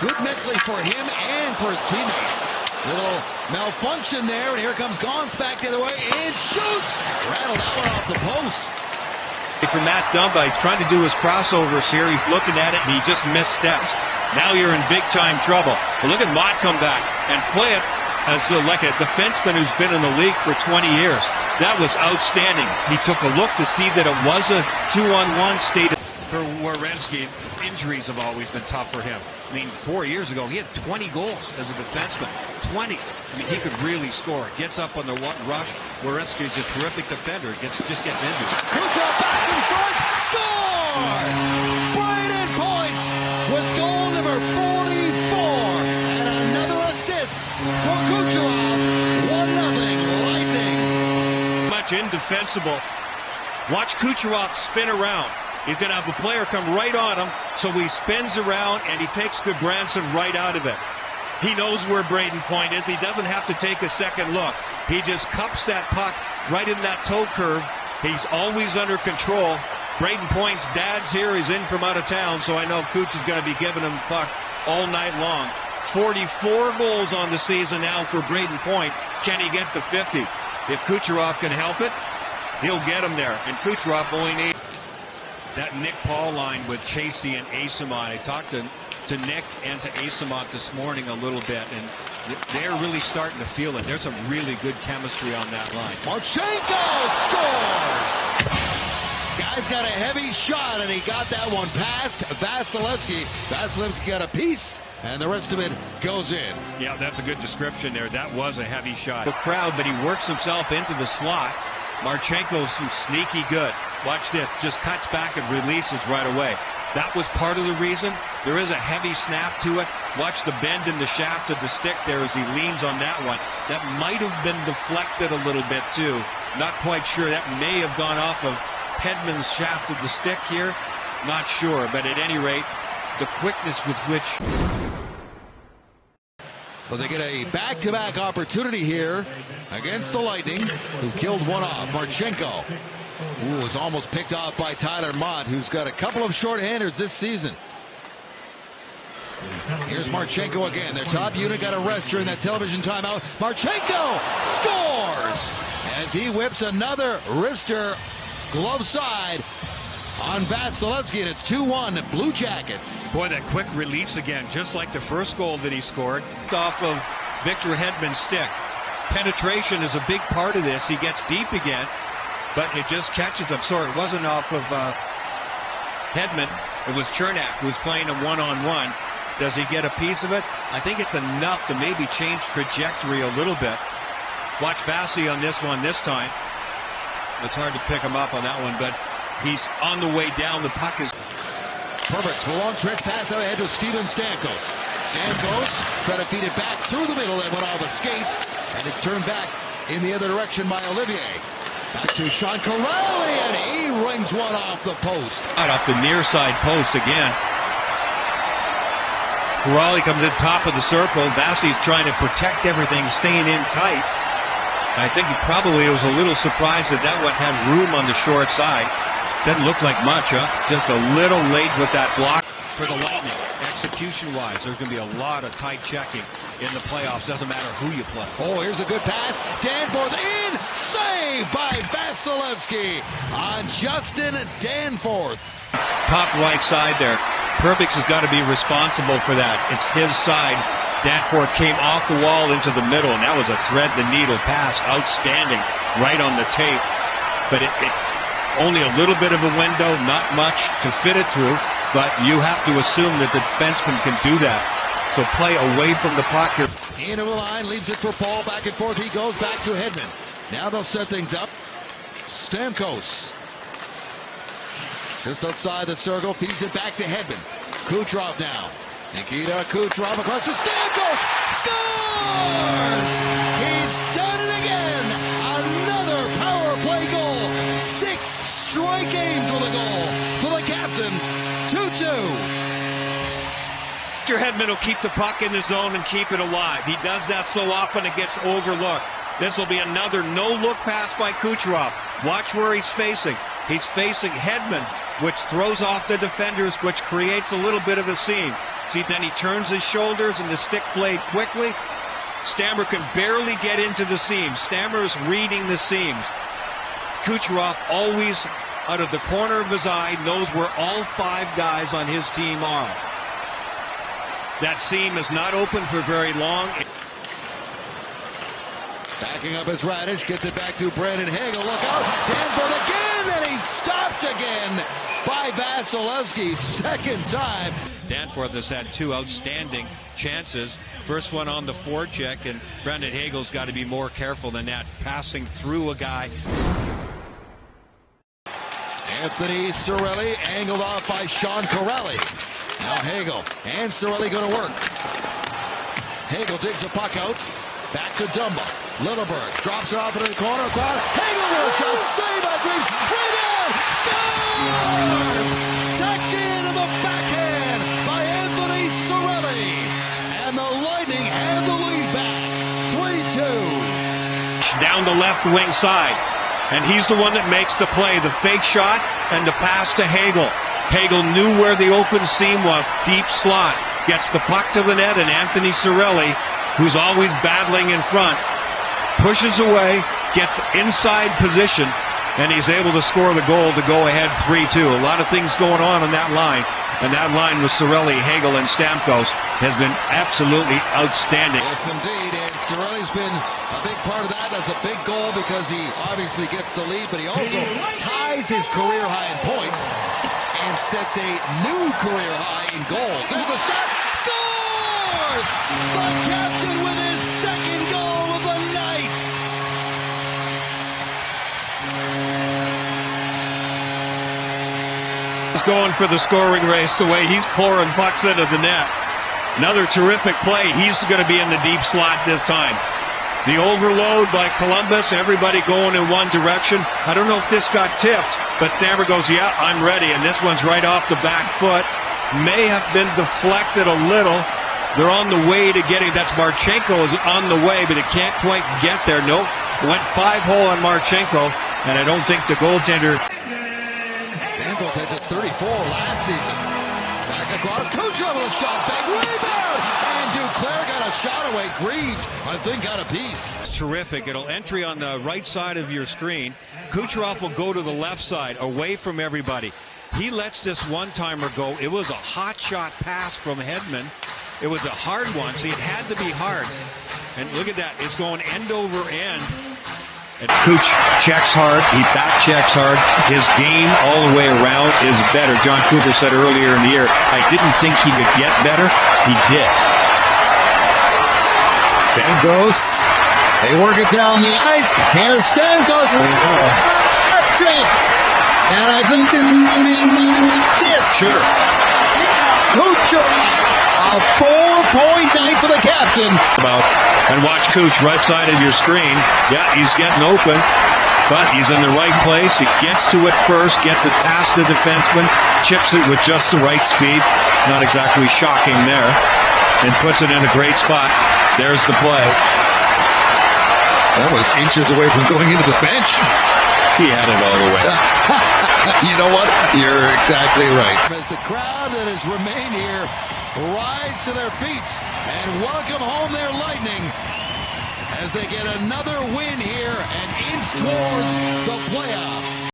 Good mentally for him and for his teammates. Little malfunction there, and here comes Gons back the other way and shoots. Rattled that one off the post. For Matt Dumba, he's trying to do his crossovers here. He's looking at it, and he just missteps. Now you're in big-time trouble. But look at Mott come back and play it as like a defenseman who's been in the league for 20 years. That was outstanding. He took a look to see that it was a 2-on-1 state. For Werenski, injuries have always been tough for him. I mean, 4 years ago, he had 20 goals as a defenseman. 20. I mean, he could really score. Gets up on the rush. Werenski's a terrific defender. Just gets injured. Kucherov back in front. Scores! Brayden Point with goal number 44. And another assist for Kucherov. 1-0 Lightning. Much indefensible. Watch Kucherov spin around. He's going to have a player come right on him, so he spins around and he takes Goodbranson right out of it. He knows where Brayden Point is. He doesn't have to take a second look. He just cups that puck right in that toe curve. He's always under control. Brayden Point's dad's here. He's in from out of town, so I know Cooch is going to be giving him the puck all night long. 44 goals on the season now for Brayden Point. Can he get to 50? If Kucherov can help it, he'll get him there. And Kucherov only needs that Nick Paul line with Chasey and Asamont. I talked to Nick and to Asamont this morning a little bit, and they're really starting to feel it. There's some really good chemistry on that line. Marchenko scores! Guy's got a heavy shot, and he got that one past Vasilevsky. Vasilevsky got a piece, and the rest of it goes in. Yeah, that's a good description there. That was a heavy shot. The crowd, but he works himself into the slot. Marchenko's sneaky good. Watch this, just cuts back and releases right away. That was part of the reason. There is a heavy snap to it. Watch the bend in the shaft of the stick there as he leans on that one. That might have been deflected a little bit too. Not quite sure. That may have gone off of Hedman's shaft of the stick here. Not sure, but at any rate, the quickness with which... Well, they get a back-to-back opportunity here against the Lightning, who killed one off. Marchenko, who was almost picked off by Tyler Mott, who's got a couple of shorthanders this season. Here's Marchenko again. Their top unit got a rest during that television timeout. Marchenko scores as he whips another wrister glove side on Vasilevsky, and it's 2-1 Blue Jackets. Boy, that quick release again, just like the first goal that he scored. Off of Victor Hedman's stick. Penetration is a big part of this. He gets deep again, but it just catches him. Sorry, it wasn't off of Hedman. It was Chernak who was playing him one-on-one. Does he get a piece of it? I think it's enough to maybe change trajectory a little bit. Watch Vasi on this one this time. It's hard to pick him up on that one, but he's on the way down. The puck is... Perfect. Long stretch pass out ahead to Steven Stamkos. Stamkos trying to feed it back through the middle and went off a skate. And it's turned back in the other direction by Olivier. Back to Sean Corelli, and he rings one off the post. Right off the near side post again. Corelli comes in top of the circle. Vasi's trying to protect everything, staying in tight. I think he probably was a little surprised that that one had room on the short side. Doesn't look like much, huh? Just a little late with that block. For the Lightning, execution-wise, there's going to be a lot of tight checking in the playoffs. Doesn't matter who you play. Oh, here's a good pass. Danforth in. Saved by Vasilevsky on Justin Danforth. Top right side there. Perbix has got to be responsible for that. It's his side. Danforth came off the wall into the middle, and that was a thread-the-needle pass. Outstanding. Right on the tape. But it only a little bit of a window, not much to fit it through. But you have to assume that the defenseman can do that. So play away from the puck. Into the line, leaves it for Paul. Back and forth he goes, back to Hedman. Now they'll set things up. Stamkos. Just outside the circle, feeds it back to Hedman. Kucherov now. Nikita Kucherov across to Stamkos. Scores! He's done it again. Another power play goal. 6 straight games with a goal for the captain. 2-2. Hedman will keep the puck in the zone and keep it alive. He does that so often it gets overlooked. This will be another no-look pass by Kucherov. Watch where he's facing. He's facing Hedman, which throws off the defenders, which creates a little bit of a seam. See, then he turns his shoulders and the stick blade quickly. Stammer can barely get into the seams. Stammer's reading the seams. Kucherov always, out of the corner of his eye, knows where all 5 guys on his team are. That seam is not open for very long. Backing up as Raddysh gets it back to Brandon Hagel. Look out. Danforth again, and he's stopped again by Vasilevsky. Second time. Danforth has had 2 outstanding chances. First one on the forecheck, and Brandon Hagel's got to be more careful than that, passing through a guy. Anthony Cirelli angled off by Sean Corelli. Now Hagel and Cirelli going to work. Hagel digs the puck out. Back to Dumba. Lilleberg drops it off into the corner. Hagel with a shot. Save by Greaves. Rebound. Scores! Tucked into the backhand by Anthony Cirelli. And the Lightning have the lead back. 3-2. Down the left wing side. And he's the one that makes the play. The fake shot and the pass to Hagel. Hagel knew where the open seam was. Deep slot. Gets the puck to the net, and Anthony Cirelli, who's always battling in front, pushes away, gets inside position, and he's able to score the goal to go ahead 3-2. A lot of things going on that line, and that line with Cirelli, Hagel, and Stamkos has been absolutely outstanding. Yes, indeed, and Cirelli's been a big part of that. That's a big goal because he obviously gets the lead, but he also ties his career high in points and sets a new career high in goals. There's a shot, scores! The captain with his second goal of the night. He's going for the scoring race the way he's pouring pucks into the net. Another terrific play. He's going to be in the deep slot this time. The overload by Columbus, everybody going in one direction. I don't know if this got tipped, but Stammer goes, yeah, I'm ready. And this one's right off the back foot. May have been deflected a little. They're on the way to getting, that's Marchenko is on the way, but it can't quite get there. Nope. Went 5-hole on Marchenko, and I don't think the goaltender. Danforth had just 34 last season. Back across, Kucherov with a shot, big rebound, and Duclair got a shot away. Greaves, I think, got a piece. It's terrific. It'll entry on the right side of your screen. Kucherov will go to the left side, away from everybody. He lets this one-timer go. It was a hot shot pass from Hedman. It was a hard one, so it had to be hard. And look at that. It's going end over end. And Kuch checks hard. He back checks hard. His game all the way around is better. John Cooper said earlier in the year, I didn't think he could get better. He did. Stamkos. They work it down the ice. Here's Stamkos. And I think this. Sure. Kucherov. A 4-point night for the captain. And watch Kuch, right side of your screen. Yeah, he's getting open, but he's in the right place. He gets to it first, gets it past the defenseman, chips it with just the right speed. Not exactly shocking there. And puts it in a great spot. There's the play. That was inches away from going into the bench. He had it all the way. You know what? You're exactly right. As the crowd that has remained here rise to their feet and welcome home their Lightning as they get another win here and inch towards the playoffs.